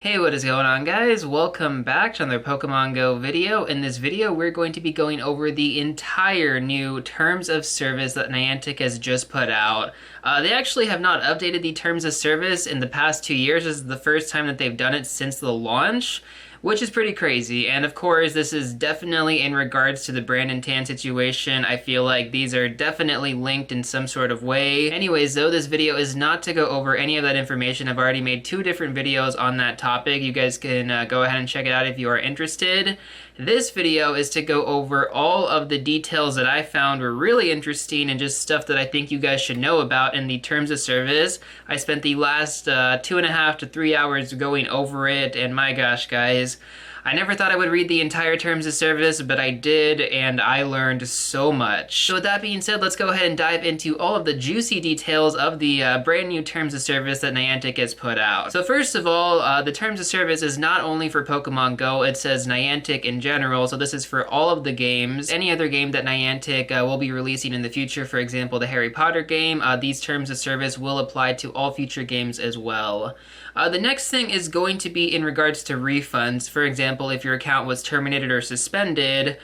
Hey, what is going on, guys? Welcome back to another Pokemon Go video. In this video, we're going to be going over the entire new Terms of Service that Niantic has just put out. They actually have not updated the Terms of Service in the past 2 years. This is the first time that they've done it since the launch, which is pretty crazy. And of course, this is definitely in regards to the Brandon Tan situation. I feel like these are definitely linked in some sort of way. Anyways, though, this video is not to go over any of that information. I've already made 2 different videos on that topic. You guys can go ahead and check it out if you are interested. This video is to go over all of the details that I found were really interesting and just stuff that I think you guys should know about in the Terms of Service. I spent the last 2.5 to 3 hours going over it, and my gosh, guys, I never thought I would read the entire Terms of Service, but I did, and I learned so much. So with that being said, let's go ahead and dive into all of the juicy details of the brand new Terms of Service that Niantic has put out. So first of all, the Terms of Service is not only for Pokemon Go, it says Niantic in general, so this is for all of the games. Any other game that Niantic will be releasing in the future, for example, the Harry Potter game, these Terms of Service will apply to all future games as well. The next thing is going to be in regards to refunds. For example, if your account was terminated or suspended,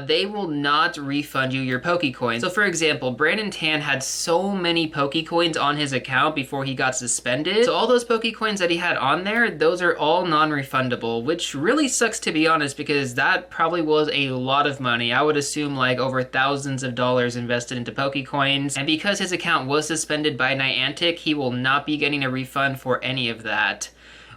they will not refund you your Pokecoins. So for example, Brandon Tan had so many Pokecoins on his account before he got suspended. So all those Pokecoins that he had on there, those are all non-refundable, which really sucks, to be honest, because that probably was a lot of money. I would assume like over thousands of dollars invested into Pokecoins. And because his account was suspended by Niantic, he will not be getting a refund for any of that,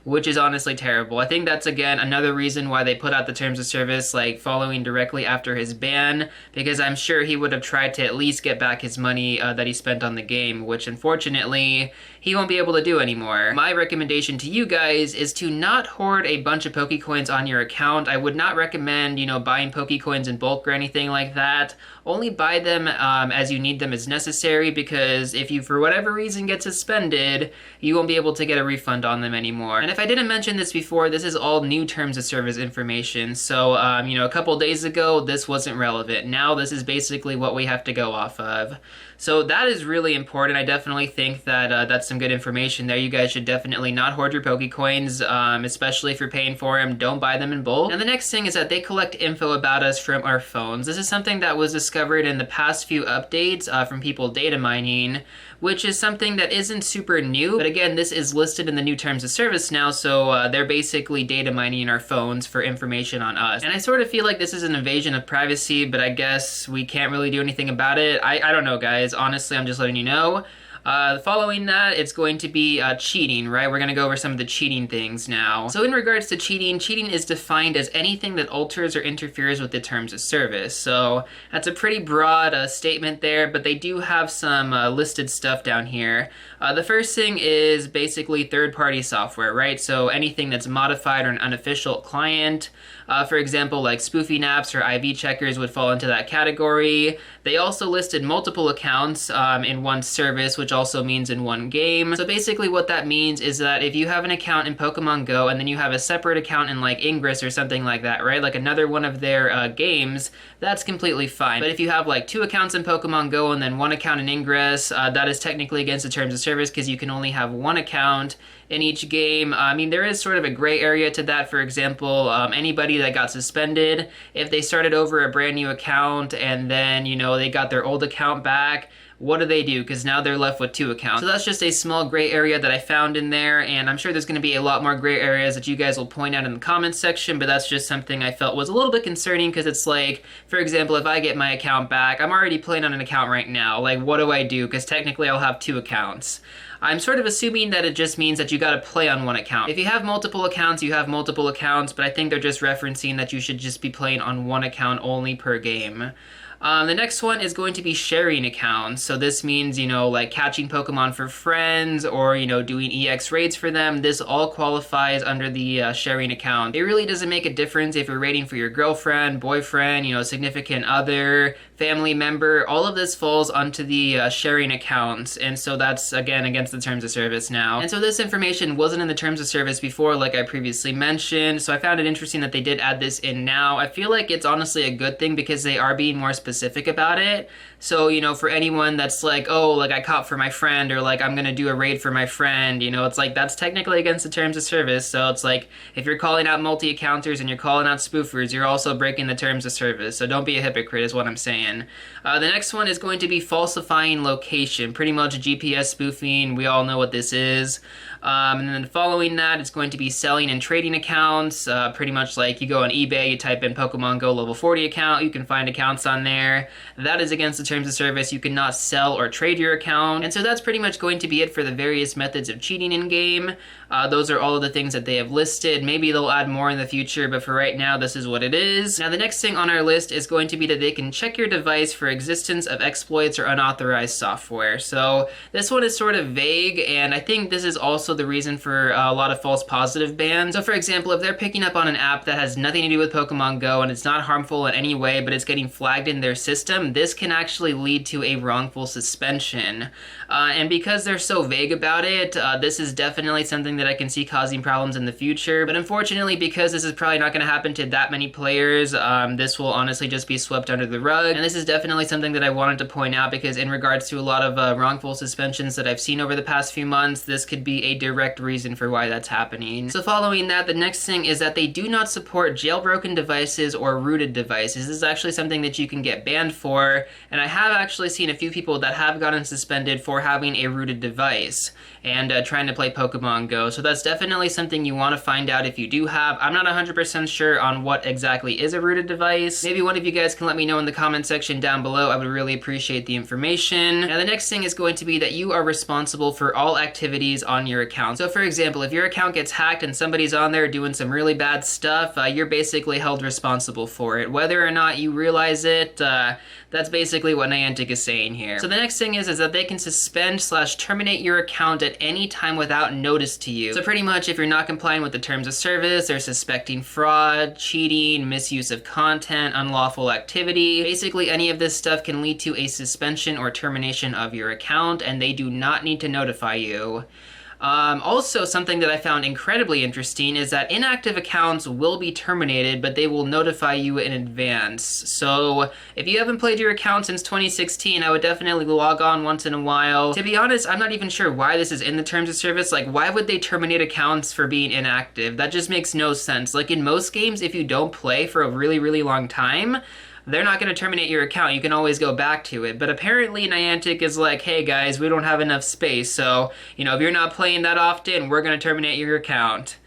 which is honestly terrible. I think that's, again, another reason why they put out the Terms of Service, like, following directly after his ban, because I'm sure he would have tried to at least get back his money that he spent on the game, which, unfortunately, he won't be able to do anymore. My recommendation to you guys is to not hoard a bunch of Pokecoins on your account. I would not recommend, buying Pokecoins in bulk or anything like that. Only buy them as you need them as necessary, because if you, for whatever reason, get suspended, you won't be able to get a refund on them anymore. And if I didn't mention this before, this is all new Terms of Service information. So, a couple days ago, this wasn't relevant. Now this is basically what we have to go off of. So that is really important. I definitely think that that's some good information there. You guys should definitely not hoard your Pokecoins, especially if you're paying for them. Don't buy them in bulk. And the next thing is that they collect info about us from our phones. This is something that was discovered in the past few updates from people data mining, which is something that isn't super new. But again, this is listed in the new Terms of Service now, so they're basically data mining our phones for information on us. And I sort of feel like this is an invasion of privacy, but I guess we can't really do anything about it. I don't know, guys. Honestly, I'm just letting you know. Following that, it's going to be cheating, right? We're going to go over some of the cheating things now. So in regards to cheating, cheating is defined as anything that alters or interferes with the Terms of Service. So that's a pretty broad statement there, but they do have some listed stuff down here. The first thing is basically third-party software, right? So anything that's modified or an unofficial client. For example, like spoofing apps or IV checkers would fall into that category. They also listed multiple accounts in one service, which also means in one game. So basically what that means is that if you have an account in Pokemon Go and then you have a separate account in like Ingress or something like that, right? Like another one of their games, that's completely fine. But if you have like 2 accounts in Pokemon Go and then 1 account in Ingress, that is technically against the Terms of Service because you can only have 1 account in each game. I mean, there is sort of a gray area to that. For example, anybody that got suspended, if they started over a brand new account and then, they got their old account back, what do they do? Because now they're left with 2 accounts. So that's just a small gray area that I found in there, and I'm sure there's going to be a lot more gray areas that you guys will point out in the comments section, but that's just something I felt was a little bit concerning, because it's like, for example, if I get my account back, I'm already playing on an account right now. Like, what do I do? Because technically I'll have 2 accounts. I'm sort of assuming that it just means that you gotta play on 1 account. If you have multiple accounts, you have multiple accounts, but I think they're just referencing that you should just be playing on 1 account only per game. The next one is going to be sharing accounts. So this means, like catching Pokemon for friends or, doing EX raids for them. This all qualifies under the sharing account. It really doesn't make a difference if you're raiding for your girlfriend, boyfriend, significant other, family member, all of this falls onto the sharing accounts, and so that's, again, against the terms of service now. And so this information wasn't in the terms of service before, like I previously mentioned, so I found it interesting that they did add this in now. I feel like it's honestly a good thing because they are being more specific about it. So, you know, for anyone that's like, oh, like I caught for my friend, or like I'm gonna do a raid for my friend, you know, it's like that's technically against the terms of service. So it's like if you're calling out multi-accounters and you're calling out spoofers, you're also breaking the terms of service. So don't be a hypocrite is what I'm saying. The next one is going to be falsifying location, pretty much GPS spoofing. We all know what this is. And then following that, it's going to be selling and trading accounts. Pretty much like you go on eBay, you type in Pokemon GO level 40 account, you can find accounts on there. That is against the terms of service. You cannot sell or trade your account. And so that's pretty much going to be it for the various methods of cheating in game. Those are all of the things that they have listed. Maybe they'll add more in the future, but for right now, this is what it is. Now, the next thing on our list is going to be that they can check your device for existence of exploits or unauthorized software. So this one is sort of vague, and I think this is also the reason for a lot of false positive bans. So for example, if they're picking up on an app that has nothing to do with Pokemon GO and it's not harmful in any way, but it's getting flagged in their system, this can actually lead to a wrongful suspension. And because they're so vague about it, this is definitely something that I can see causing problems in the future. But unfortunately, because this is probably not going to happen to that many players, this will honestly just be swept under the rug. And this is definitely something that I wanted to point out because in regards to a lot of wrongful suspensions that I've seen over the past few months, this could be a direct reason for why that's happening. So following that, the next thing is that they do not support jailbroken devices or rooted devices. This is actually something that you can get banned for, and I have actually seen a few people that have gotten suspended for having a rooted device and trying to play Pokemon GO. So that's definitely something you want to find out if you do have. I'm not 100% sure on what exactly is a rooted device. Maybe one of you guys can let me know in the comment section down below. I would really appreciate the information. Now the next thing is going to be that you are responsible for all activities on your account. So for example, if your account gets hacked and somebody's on there doing some really bad stuff, you're basically held responsible for it. Whether or not you realize it, that's basically what Niantic is saying here. So the next thing is that they can suspend/terminate your account at any time without notice to you. So pretty much if you're not complying with the terms of service, they're suspecting fraud, cheating, misuse of content, unlawful activity, basically any of this stuff can lead to a suspension or termination of your account, and they do not need to notify you. Also, something that I found incredibly interesting is that inactive accounts will be terminated, but they will notify you in advance. So if you haven't played your account since 2016, I would definitely log on once in a while. To be honest, I'm not even sure why this is in the terms of service. Like, why would they terminate accounts for being inactive? That just makes no sense. Like, in most games, if you don't play for a really, really long time, they're not going to terminate your account. You can always go back to it. But apparently Niantic is like, hey guys, we don't have enough space. So, you know, if you're not playing that often, we're going to terminate your account.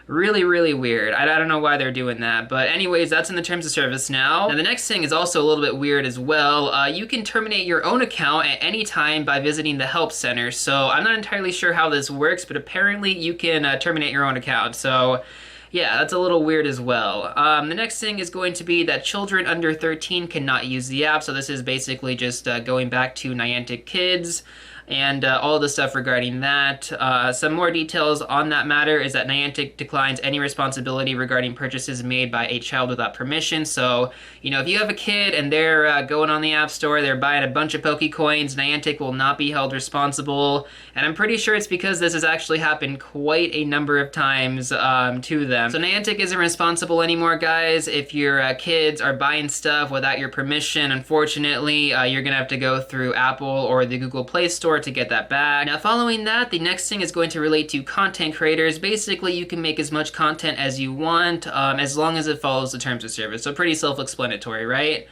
Really, really weird. I don't know why they're doing that. But anyways, that's in the terms of service now. Now the next thing is also a little bit weird as well. You can terminate your own account at any time by visiting the help center. So I'm not entirely sure how this works, but apparently you can terminate your own account. So yeah, that's a little weird as well. The next thing is going to be that children under 13 cannot use the app. So this is basically just going back to Niantic Kids and all the stuff regarding that. Some more details on that matter is that Niantic declines any responsibility regarding purchases made by a child without permission. So, you know, if you have a kid and they're going on the App Store, they're buying a bunch of Pokecoins, Niantic will not be held responsible. And I'm pretty sure it's because this has actually happened quite a number of times to them. So Niantic isn't responsible anymore, guys. If your kids are buying stuff without your permission, unfortunately, you're gonna have to go through Apple or the Google Play Store to get that back. Now following that, the next thing is going to relate to content creators. Basically, you can make as much content as you want as long as it follows the terms of service. So pretty self-explanatory, right?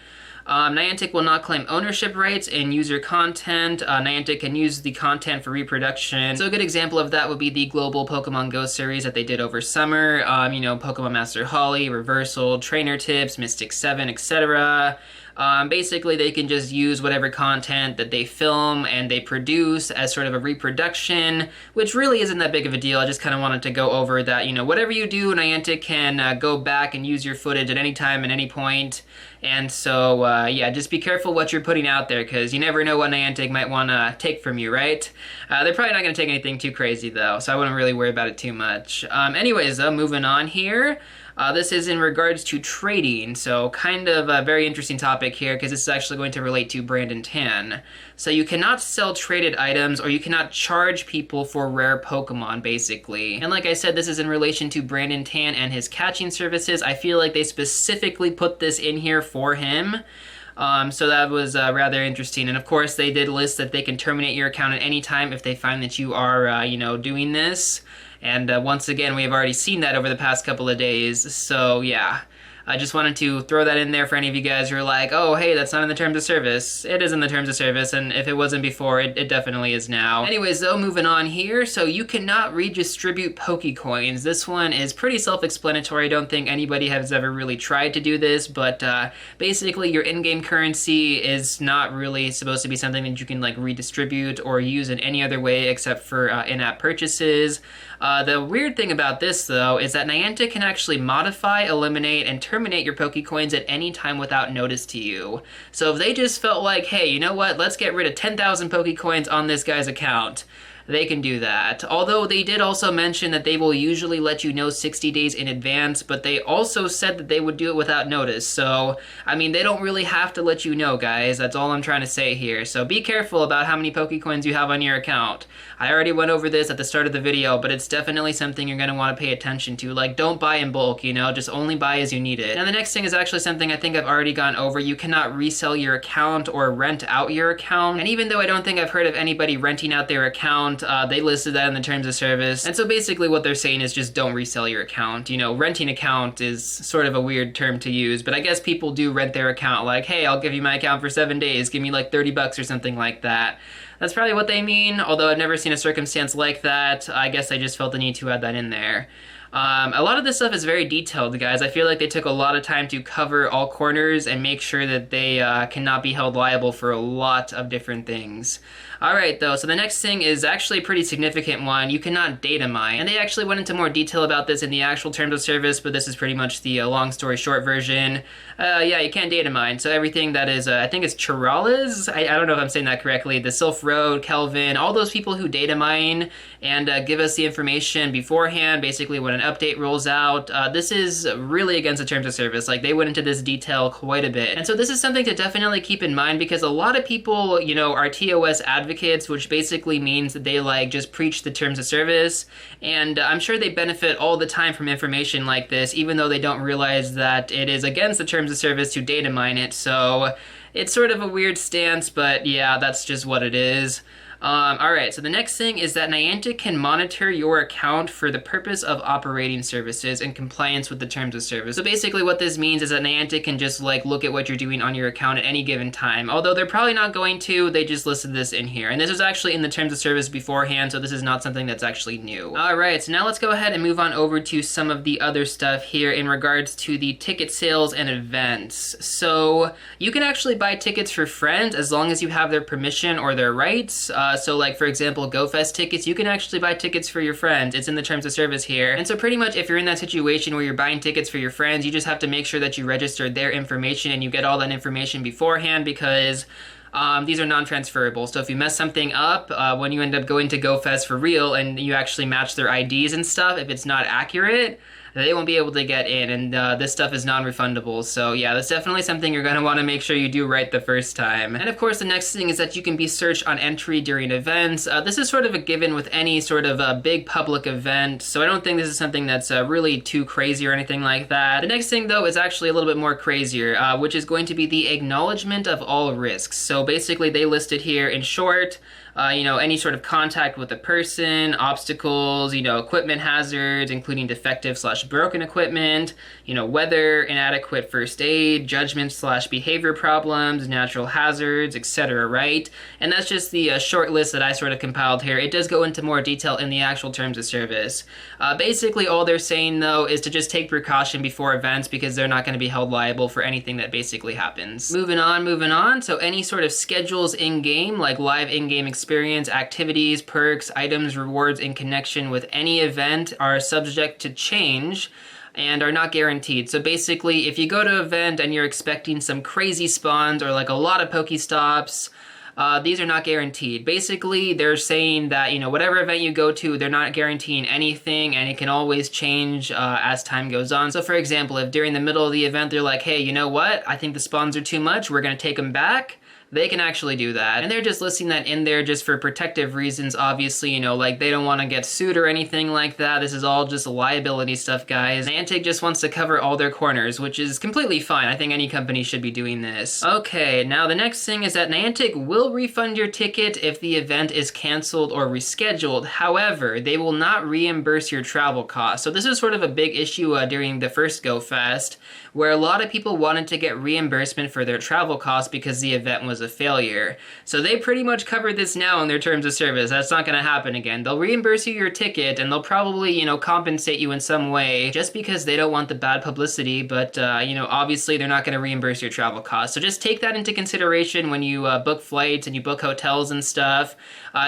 Niantic will not claim ownership rights in user content. Niantic can use the content for reproduction. So a good example of that would be the global Pokemon GO series that they did over summer. You know, Pokemon Master Holly, Reversal, Trainer Tips, Mystic 7, etc. Basically, they can just use whatever content that they film and they produce as sort of a reproduction, which really isn't that big of a deal. I just kind of wanted to go over that, you know, whatever you do, Niantic can go back and use your footage at any time, at any point. And so, yeah, just be careful what you're putting out there, because you never know what Niantic might want to take from you, right? They're probably not going to take anything too crazy, though, so I wouldn't really worry about it too much. Anyways, moving on here. This is in regards to trading, so kind of a very interesting topic here because this is actually going to relate to Brandon Tan. So you cannot sell traded items or you cannot charge people for rare Pokemon, basically. And like I said, this is in relation to Brandon Tan and his catching services. I feel like they specifically put this in here for him. So that was rather interesting. And of course, they did list that they can terminate your account at any time if they find that you are, doing this. And once again, we have already seen that over the past couple of days. So yeah, I just wanted to throw that in there for any of you guys who are like, oh, hey, that's not in the terms of service. It is in the terms of service, and if it wasn't before, it definitely is now. Anyways, though, moving on here. So you cannot redistribute Pokecoins. This one is pretty self-explanatory. I don't think anybody has ever really tried to do this, but basically your in-game currency is not really supposed to be something that you can like redistribute or use in any other way except for in-app purchases. The weird thing about this, though, is that Niantic can actually modify, eliminate, and terminate your Pokecoins at any time without notice to you. So if they just felt like, hey, you know what, let's get rid of 10,000 Pokecoins on this guy's account, they can do that. Although they did also mention that they will usually let you know 60 days in advance, but they also said that they would do it without notice. So, I mean, they don't really have to let you know, guys. That's all I'm trying to say here. So be careful about how many Pokecoins you have on your account. I already went over this at the start of the video, but it's definitely something you're going to want to pay attention to. Like, don't buy in bulk, just only buy as you need it. Now, the next thing is actually something I think I've already gone over. You cannot resell your account or rent out your account. And even though I don't think I've heard of anybody renting out their account, they listed that in the terms of service. And so basically what they're saying is just don't resell your account. Renting account is sort of a weird term to use, but I guess people do rent their account like, hey, I'll give you my account for 7 days, give me like $30 or something like that. That's probably what they mean, although I've never seen a circumstance like that. I guess I just felt the need to add that in there. A lot of this stuff is very detailed, guys. I feel like they took a lot of time to cover all corners and make sure that they cannot be held liable for a lot of different things. Alright, though, so the next thing is actually a pretty significant one. You cannot data mine. And they actually went into more detail about this in the actual terms of service, but this is pretty much the long story short version. Yeah, you can't data mine. So everything that is, I think it's Chirala's? I don't know if I'm saying that correctly. The Sylph Road, Kelvin, all those people who data mine and give us the information beforehand, basically when an update rolls out. This is really against the terms of service. Like, they went into this detail quite a bit. And so this is something to definitely keep in mind because a lot of people, are TOS advocates, which basically means that they just preach the terms of service. And I'm sure they benefit all the time from information like this, even though they don't realize that it is against the terms of service to data mine it. So it's sort of a weird stance, but yeah, that's just what it is. Alright, so the next thing is that Niantic can monitor your account for the purpose of operating services in compliance with the terms of service. So basically what this means is that Niantic can just look at what you're doing on your account at any given time. Although they're probably not going to, they just listed this in here. And this was actually in the terms of service beforehand, so this is not something that's actually new. Alright, so now let's go ahead and move on over to some of the other stuff here in regards to the ticket sales and events. So you can actually buy tickets for friends as long as you have their permission or their rights. So like, for example, GoFest tickets, you can actually buy tickets for your friends. It's in the terms of service here. And so pretty much if you're in that situation where you're buying tickets for your friends, you just have to make sure that you register their information and you get all that information beforehand because these are non-transferable. So if you mess something up, when you end up going to GoFest for real and you actually match their IDs and stuff, if it's not accurate, they won't be able to get in, and this stuff is non-refundable. So yeah, that's definitely something you're going to want to make sure you do right the first time. And of course, the next thing is that you can be searched on entry during events. This is sort of a given with any sort of big public event, so I don't think this is something that's really too crazy or anything like that. The next thing, though, is actually a little bit more crazier, which is going to be the acknowledgement of all risks. So basically, they listed here in short, any sort of contact with a person, obstacles, equipment hazards, including defective/broken equipment, weather, inadequate first aid, judgment/behavior problems, natural hazards, etc., right? And that's just the short list that I sort of compiled here. It does go into more detail in the actual terms of service. Basically, all they're saying, though, is to just take precaution before events because they're not going to be held liable for anything that basically happens. Moving on. So any sort of schedules in-game, like live in-game experience, activities, perks, items, rewards in connection with any event are subject to change and are not guaranteed. So basically, if you go to an event and you're expecting some crazy spawns or a lot of Pokestops, these are not guaranteed. Basically, they're saying that, you know, whatever event you go to, they're not guaranteeing anything, and it can always change as time goes on. So for example, if during the middle of the event they're like, hey, you know what, I think the spawns are too much, we're gonna take them back, they can actually do that. And they're just listing that in there just for protective reasons, obviously, you know, like they don't want to get sued or anything like that. This is all just liability stuff, guys. Niantic just wants to cover all their corners, which is completely fine. I think any company should be doing this. Okay, now the next thing is that Niantic will refund your ticket if the event is canceled or rescheduled. However, they will not reimburse your travel costs. So this is sort of a big issue during the first Go Fest, where a lot of people wanted to get reimbursement for their travel costs because the event was a failure. So they pretty much covered this now in their terms of service. That's not going to happen again. They'll reimburse you your ticket, and they'll probably, you know, compensate you in some way just because they don't want the bad publicity, but, you know, obviously they're not going to reimburse your travel costs. So just take that into consideration when you book flights and you book hotels and stuff.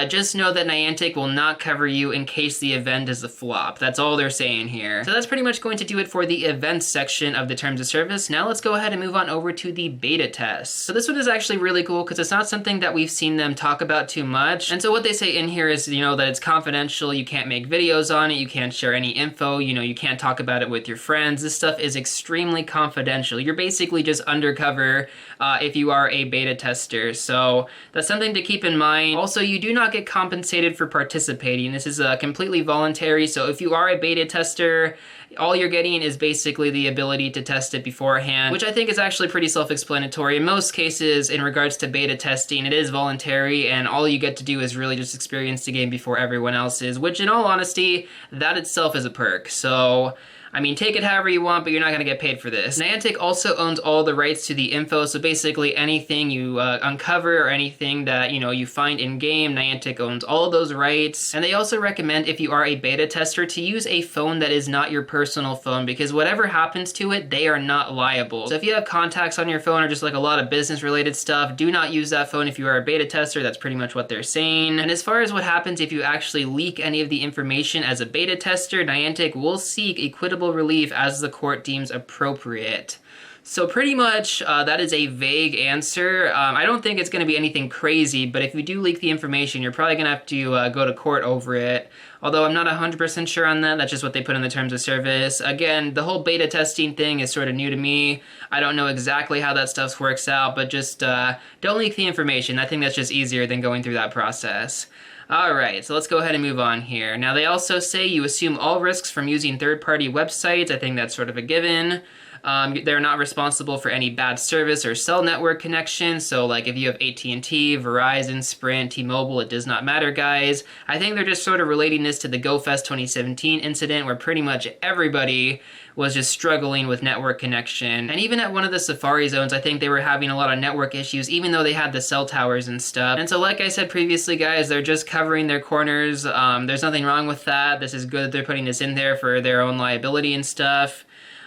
Just know that Niantic will not cover you in case the event is a flop. That's all they're saying here. So that's pretty much going to do it for the events section of the terms of service. Now let's go ahead and move on over to the beta tests. So this one is actually really cool because it's not something that we've seen them talk about too much. And so what they say in here is, you know, that it's confidential, you can't make videos on it, you can't share any info, you know, you can't talk about it with your friends. This stuff is extremely confidential. You're basically just undercover if you are a beta tester. So that's something to keep in mind. Also, you do not get compensated for participating. This is completely voluntary. So if you are a beta tester, all you're getting is basically the ability to test it beforehand, which I think is actually pretty self-explanatory. In most cases, in regards to beta testing, it is voluntary, and all you get to do is really just experience the game before everyone else is, which in all honesty, that itself is a perk. So I mean, take it however you want, but you're not going to get paid for this. Niantic also owns all the rights to the info, so basically anything you uncover or anything that, you know, you find in-game, Niantic owns all of those rights. And they also recommend, if you are a beta tester, to use a phone that is not your personal phone, because whatever happens to it, they are not liable. So if you have contacts on your phone or just like a lot of business-related stuff, do not use that phone if you are a beta tester. That's pretty much what they're saying. And as far as what happens if you actually leak any of the information as a beta tester, Niantic will seek equitable relief as the court deems appropriate. So pretty much that is a vague answer. I don't think it's going to be anything crazy, but if you do leak the information, you're probably going to have to go to court over it. Although I'm not 100% sure on that. That's just what they put in the terms of service. Again, the whole beta testing thing is sort of new to me. I don't know exactly how that stuff works out, but just don't leak the information. I think that's just easier than going through that process. Alright, so let's go ahead and move on here. Now they also say you assume all risks from using third-party websites. I think that's sort of a given. They're not responsible for any bad service or cell network connection, so like if you have AT&T, Verizon, Sprint, T-Mobile, it does not matter, guys. I think they're just sort of relating this to the GoFest 2017 incident where pretty much everybody was just struggling with network connection. And even at one of the Safari zones, I think they were having a lot of network issues, even though they had the cell towers and stuff. And so like I said previously, guys, they're just covering their corners. There's nothing wrong with that. This is good that they're putting this in there for their own liability and stuff.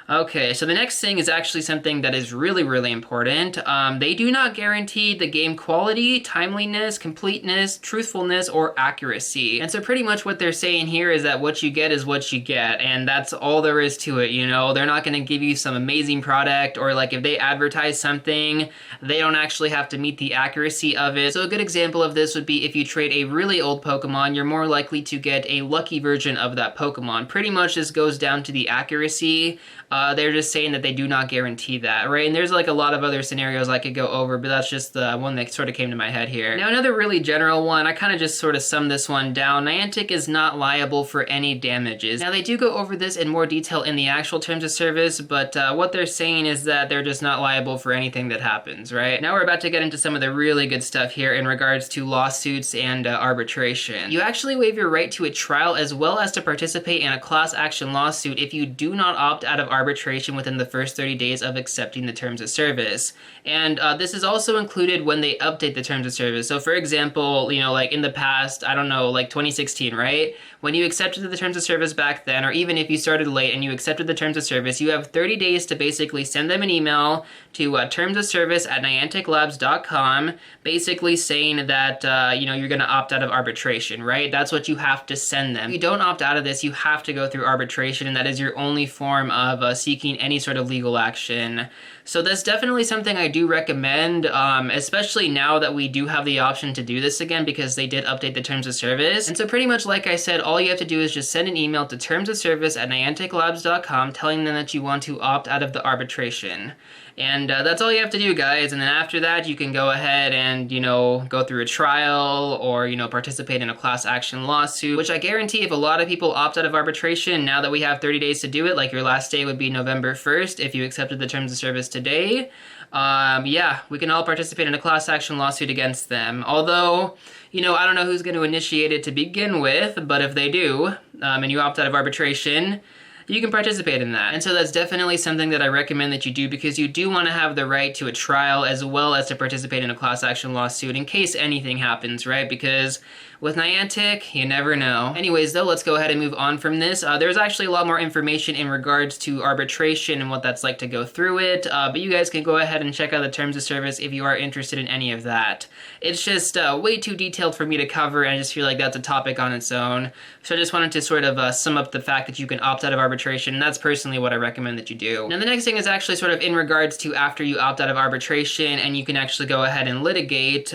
Okay, so the next thing is actually something that is really, really important. They do not guarantee the game quality, timeliness, completeness, truthfulness, or accuracy. And so pretty much what they're saying here is that what you get is what you get, and that's all there is to it, you know? They're not gonna give you some amazing product, or like if they advertise something, they don't actually have to meet the accuracy of it. So a good example of this would be if you trade a really old Pokemon, you're more likely to get a lucky version of that Pokemon. Pretty much this goes down to the accuracy. They're just saying that they do not guarantee that, right? And there's like a lot of other scenarios I could go over, but that's just the one that sort of came to my head here. Now another really general one, I kind of just sort of summed this one down. Niantic is not liable for any damages. Now they do go over this in more detail in the actual terms of service, but what they're saying is that they're just not liable for anything that happens, right? Now we're about to get into some of the really good stuff here in regards to lawsuits and arbitration. You actually waive your right to a trial as well as to participate in a class action lawsuit if you do not opt out of arbitration within the first 30 days of accepting the terms of service. And this is also included when they update the terms of service. So for example, you know, like in the past, I don't know, like 2016, right? when you accepted the terms of service back then, or even if you started late and you accepted the terms of service, you have 30 days to basically send them an email to termsofservice@nianticlabs.com, basically saying that, you're going to opt out of arbitration, right? That's what you have to send them. If you don't opt out of this, you have to go through arbitration, and that is your only form of seeking any sort of legal action. So that's definitely something I do recommend, especially now that we do have the option to do this again because they did update the terms of service. And so pretty much like I said, all you have to do is just send an email to termsofservice@nianticlabs.com telling them that you want to opt out of the arbitration. And that's all you have to do, guys. And then after that, you can go ahead and, go through a trial or, participate in a class action lawsuit, which I guarantee if a lot of people opt out of arbitration, now that we have 30 days to do it, like your last day would be November 1st if you accepted the terms of service today, we can all participate in a class action lawsuit against them. Although, I don't know who's going to initiate it to begin with, but if they do, and you opt out of arbitration, you can participate in that. And so that's definitely something that I recommend that you do because you do want to have the right to a trial as well as to participate in a class action lawsuit in case anything happens, right? Because with Niantic, you never know. Anyways, though, let's go ahead and move on from this. There's actually a lot more information in regards to arbitration and what that's like to go through it, but you guys can go ahead and check out the terms of service if you are interested in any of that. It's just way too detailed for me to cover, and I just feel like that's a topic on its own. So I just wanted to sort of sum up the fact that you can opt out of arbitration, and that's personally what I recommend that you do. Now, the next thing is actually sort of in regards to after you opt out of arbitration and you can actually go ahead and litigate.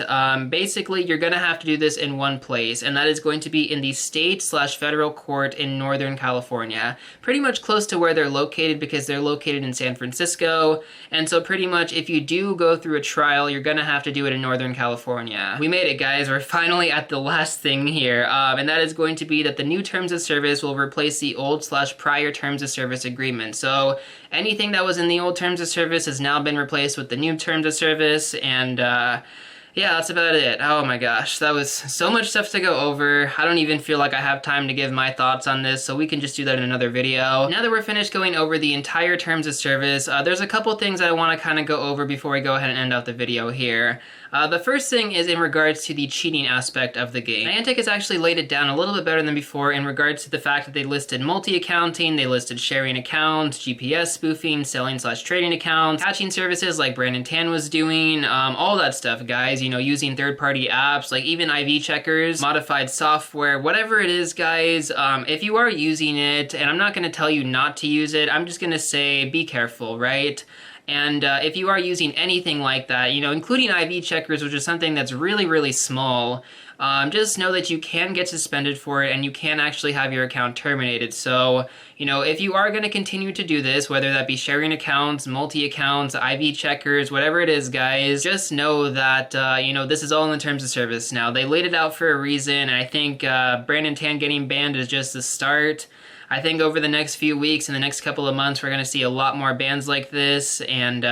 Basically, you're going to have to do this in one place, and that is going to be in the state/federal court in Northern California. Pretty much close to where they're located because they're located in San Francisco, and so pretty much if you do go through a trial, you're going to have to do it in Northern California. We made it, guys. We're finally at the last thing here, and that is going to be that the new terms of service will replace the old/prior terms of service agreement. So anything that was in the old terms of service has now been replaced with the new terms of service, and yeah, that's about it. Oh my gosh, that was so much stuff to go over. I don't even feel like I have time to give my thoughts on this, so we can just do that in another video. Now that we're finished going over the entire terms of service, there's a couple things I want to kind of go over before we go ahead and end out the video here. The first thing is in regards to the cheating aspect of the game. Niantic has actually laid it down a little bit better than before in regards to the fact that they listed multi-accounting, they listed sharing accounts, GPS spoofing, selling/trading accounts, patching services like Brandon Tan was doing, all that stuff, guys. Using third-party apps, like even IV checkers, modified software, whatever it is, guys. If you are using it, and I'm not going to tell you not to use it, I'm just going to say be careful, right? And if you are using anything like that, including IV checkers, which is something that's really, really small, just know that you can get suspended for it and you can actually have your account terminated. So, if you are going to continue to do this, whether that be sharing accounts, multi-accounts, IV checkers, whatever it is, guys, just know that, this is all in the terms of service now. They laid it out for a reason, and I think Brandon Tan getting banned is just the start. I think over the next few weeks and the next couple of months, we're going to see a lot more bans like this, and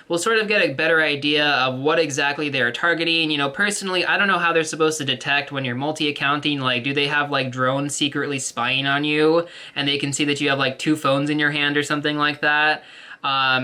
we'll sort of get a better idea of what exactly they're targeting. Personally, I don't know how they're supposed to detect when you're multi-accounting. Like, do they have, like, drones secretly spying on you, and they can see that you have, like, 2 phones in your hand or something like that?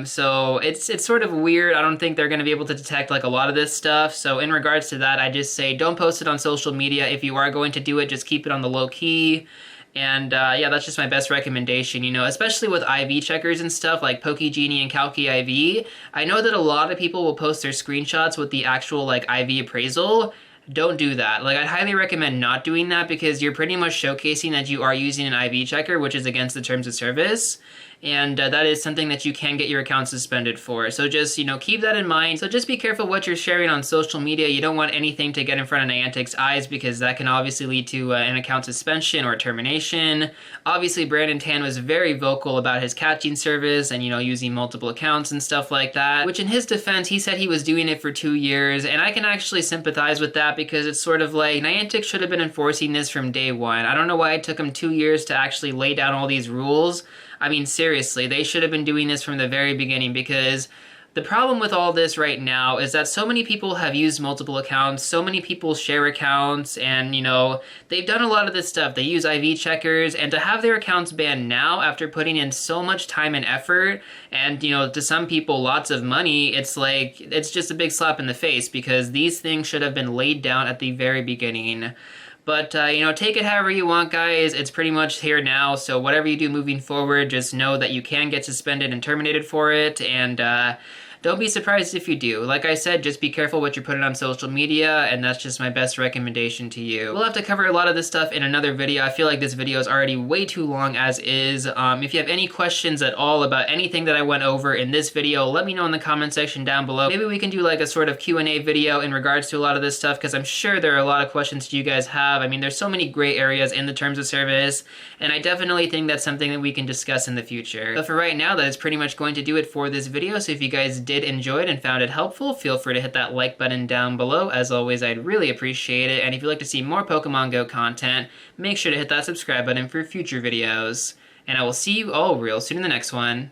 So it's sort of weird. I don't think they're going to be able to detect like a lot of this stuff. So in regards to that, I just say don't post it on social media. If you are going to do it, just keep it on the low key. And yeah, that's just my best recommendation, especially with IV checkers and stuff like PokeGenie and Calci IV. I know that a lot of people will post their screenshots with the actual like IV appraisal. Don't do that. Like, I'd highly recommend not doing that because you're pretty much showcasing that you are using an IV checker, which is against the terms of service. And that is something that you can get your account suspended for. So just, keep that in mind. So just be careful what you're sharing on social media. You don't want anything to get in front of Niantic's eyes because that can obviously lead to an account suspension or termination. Obviously, Brandon Tan was very vocal about his catching service and, using multiple accounts and stuff like that, which in his defense, he said he was doing it for 2 years. And I can actually sympathize with that because it's sort of like Niantic should have been enforcing this from day one. I don't know why it took him 2 years to actually lay down all these rules. I mean, seriously, they should have been doing this from the very beginning because the problem with all this right now is that so many people have used multiple accounts, so many people share accounts, and, they've done a lot of this stuff. They use IV checkers, and to have their accounts banned now after putting in so much time and effort and, to some people, lots of money, it's like, it's just a big slap in the face because these things should have been laid down at the very beginning. But, you know, take it however you want, guys. It's pretty much here now, so whatever you do moving forward, just know that you can get suspended and terminated for it, and don't be surprised if you do. Like I said, just be careful what you're putting on social media, and that's just my best recommendation to you. We'll have to cover a lot of this stuff in another video. I feel like this video is already way too long as is. If you have any questions at all about anything that I went over in this video, let me know in the comment section down below. Maybe we can do like a sort of Q&A video in regards to a lot of this stuff, because I'm sure there are a lot of questions you guys have. I mean, there's so many gray areas in the terms of service, and I definitely think that's something that we can discuss in the future. But for right now, that is pretty much going to do it for this video. So if you guys did enjoy it and found it helpful, feel free to hit that like button down below. As always, I'd really appreciate it. And if you'd like to see more Pokemon Go content, make sure to hit that subscribe button for future videos. And I will see you all real soon in the next one.